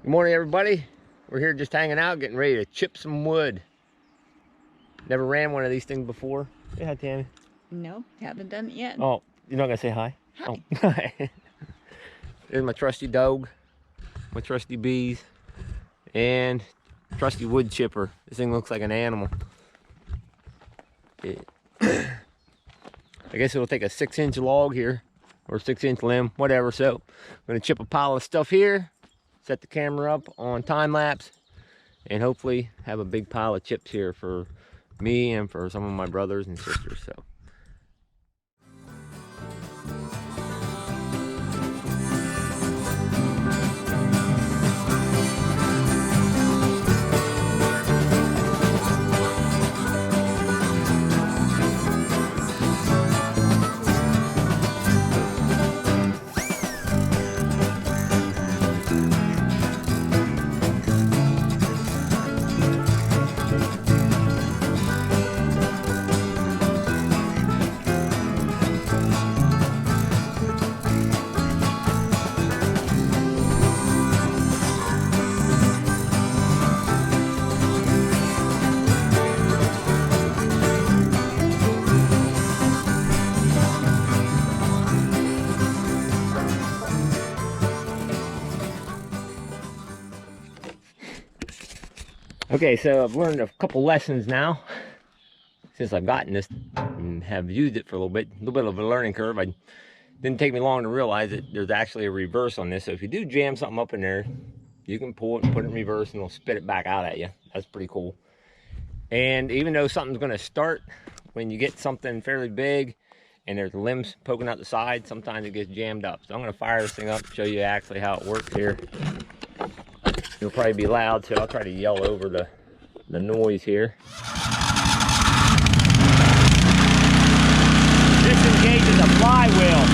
Good morning, everybody. We're here just hanging out, getting ready to chip some wood. Never ran one of these things before. Say hi, Tammy. No, haven't done it yet. Oh, you're not gonna say hi? Hi. Oh, hi. There's my trusty dog, my trusty bees, and trusty wood chipper. This thing looks like an animal. I guess it'll take a 6-inch log here, or 6-inch limb, whatever. So I'm gonna chip a pile of stuff here, set the camera up on time lapse, and hopefully have a big pile of chips here for me and for some of my brothers and sisters. So okay, so I've learned a couple lessons now since I've gotten this and have used it for a little bit of a learning curve. It didn't take me long to realize that there's actually a reverse on this. So if you do jam something up in there, you can pull it and put it in reverse and it'll spit it back out at you. That's pretty cool. And even though something's gonna start, when you get something fairly big and there's limbs poking out the side, sometimes it gets jammed up. So I'm gonna fire this thing up and show you actually how it works here. It'll probably be loud, so I'll try to yell over the noise here. This engages a flywheel.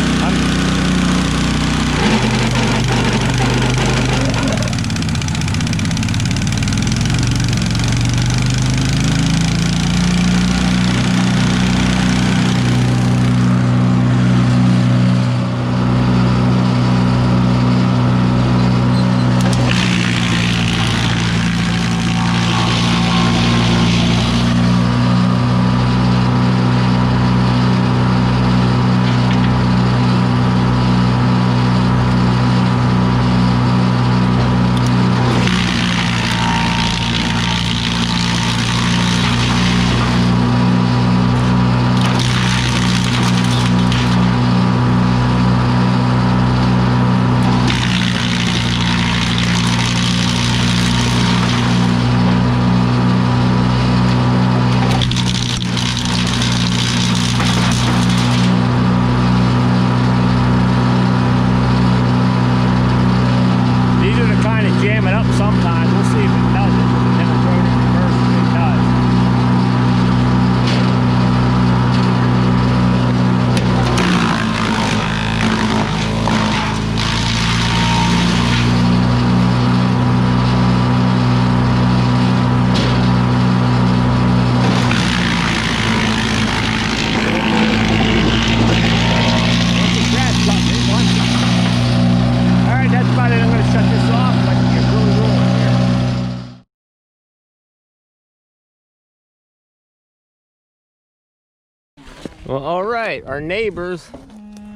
Well, all right, our neighbors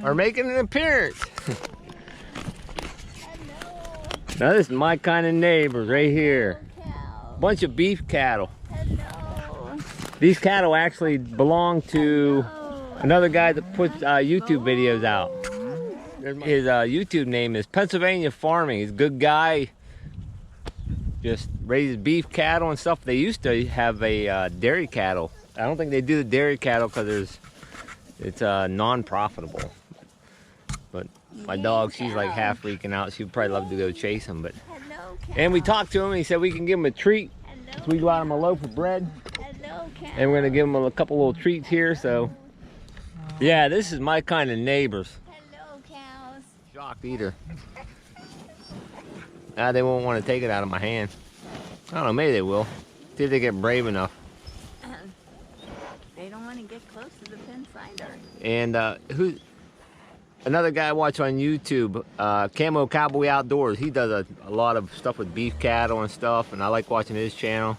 are making an appearance. Now this is my kind of neighbors right here. Bunch of beef cattle. Hello. These cattle actually belong to another guy that puts YouTube videos out. His YouTube name is Pennsylvania Farming. He's a good guy. Just raises beef cattle and stuff. They used to have a dairy cattle. I don't think they do the dairy cattle because it's non-profitable. But my dog, she's like half freaking out. She would probably love to go chase him. But and we talked to him. And he said we can give him a treat. So we got him a loaf of bread. And we're gonna give him a couple little treats here. So yeah, this is my kind of neighbors. Hello, cows. Shocked eater. They won't want to take it out of my hand. I don't know, maybe they will. See if they get brave enough. They don't want to get close to the pen cider. And another guy I watch on YouTube, Camo Cowboy Outdoors. He does a lot of stuff with beef cattle and stuff, and I like watching his channel.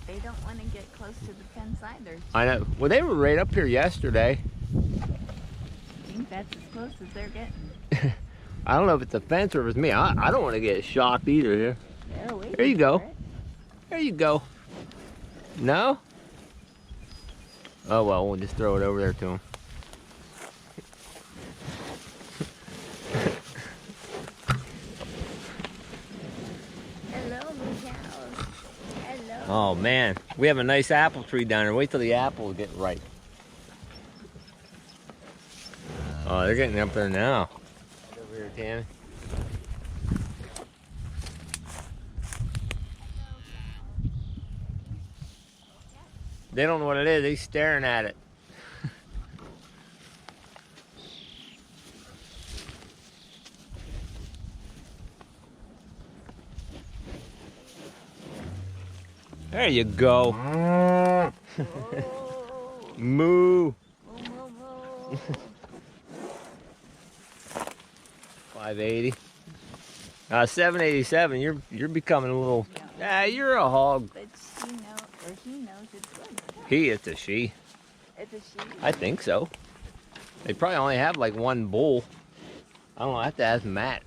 They don't want to get close to the fence either. I know. Well, they were right up here yesterday. I think that's as close as they're getting. I don't know if it's a fence or if it's me. I don't want to get shocked either here. They're waiting There you go. for it. There you go. No? Oh well, we'll just throw it over there to him. Hello, moo cows. Hello. Oh man, we have a nice apple tree down there. Wait till the apples get ripe. Oh, they're getting up there now. Right over here, Tammy. They don't know what it is. They're staring at it. There you go. Whoa. Moo. Moo, moo, moo. 580. 787. You're becoming a little. Yeah, you're a hog. But she knows, or he knows it's good. He, it's a she. It's a she. I think so. They probably only have like one bull. I don't know. I have to ask Matt.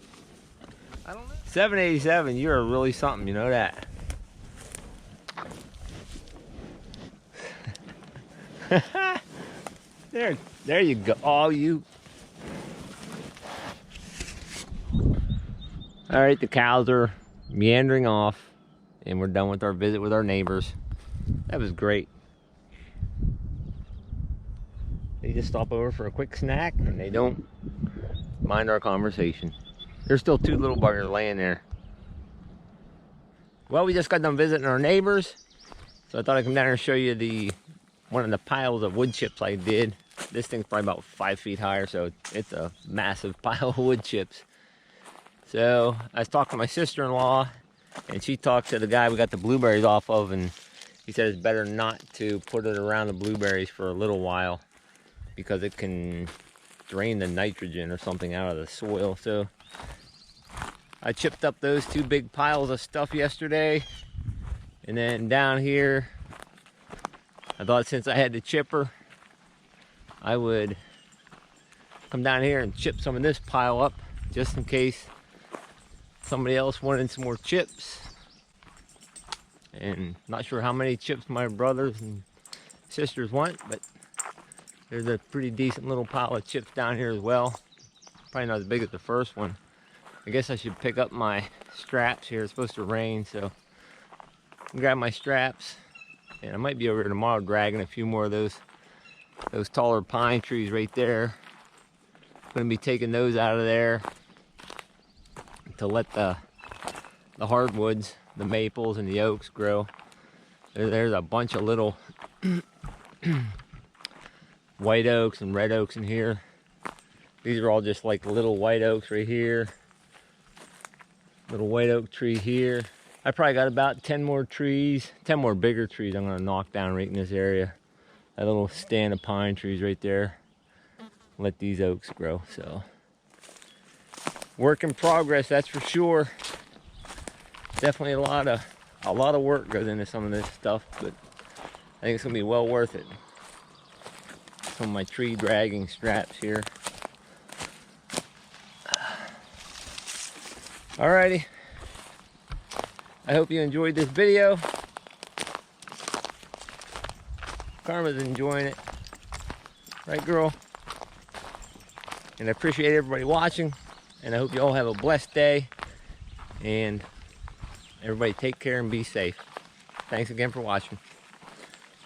I don't know. 787. You're really something. You know that. There you go. Oh, you. All right, the cows are meandering off, and we're done with our visit with our neighbors. That was great. They just stop over for a quick snack, and they don't mind our conversation. There's still two little buggers laying there. Well, we just got done visiting our neighbors, so I thought I'd come down here and show you one of the piles of wood chips I did. This thing's probably about 5 feet higher, so it's a massive pile of wood chips. So I was talking to my sister-in-law, and she talked to the guy we got the blueberries off of, and he said it's better not to put it around the blueberries for a little while because it can drain the nitrogen or something out of the soil. So I chipped up those two big piles of stuff yesterday, and then down here I thought since I had the chipper I would come down here and chip some of this pile up just in case somebody else wanted some more chips. And not sure how many chips my brothers and sisters want, but there's a pretty decent little pile of chips down here as well. Probably not as big as the first one. I guess I should pick up my straps here. It's supposed to rain, so I'll grab my straps, and I might be over here tomorrow dragging a few more of those taller pine trees right there. I'm gonna be taking those out of there to let the hardwoods, the maples and the oaks grow. There's a bunch of little white oaks and red oaks in here. These are all just like little white oaks right here. Little white oak tree here. I probably got about 10 more trees, 10 more bigger trees I'm gonna knock down right in this area. That little stand of pine trees right there. Let these oaks grow. So work in progress, that's for sure. Definitely a lot of work goes into some of this stuff, but I think it's gonna be well worth it. Some of my tree dragging straps here. Alrighty. I hope you enjoyed this video. Karma's enjoying it. Right, girl? And I appreciate everybody watching. And I hope you all have a blessed day. And everybody take care and be safe. Thanks again for watching.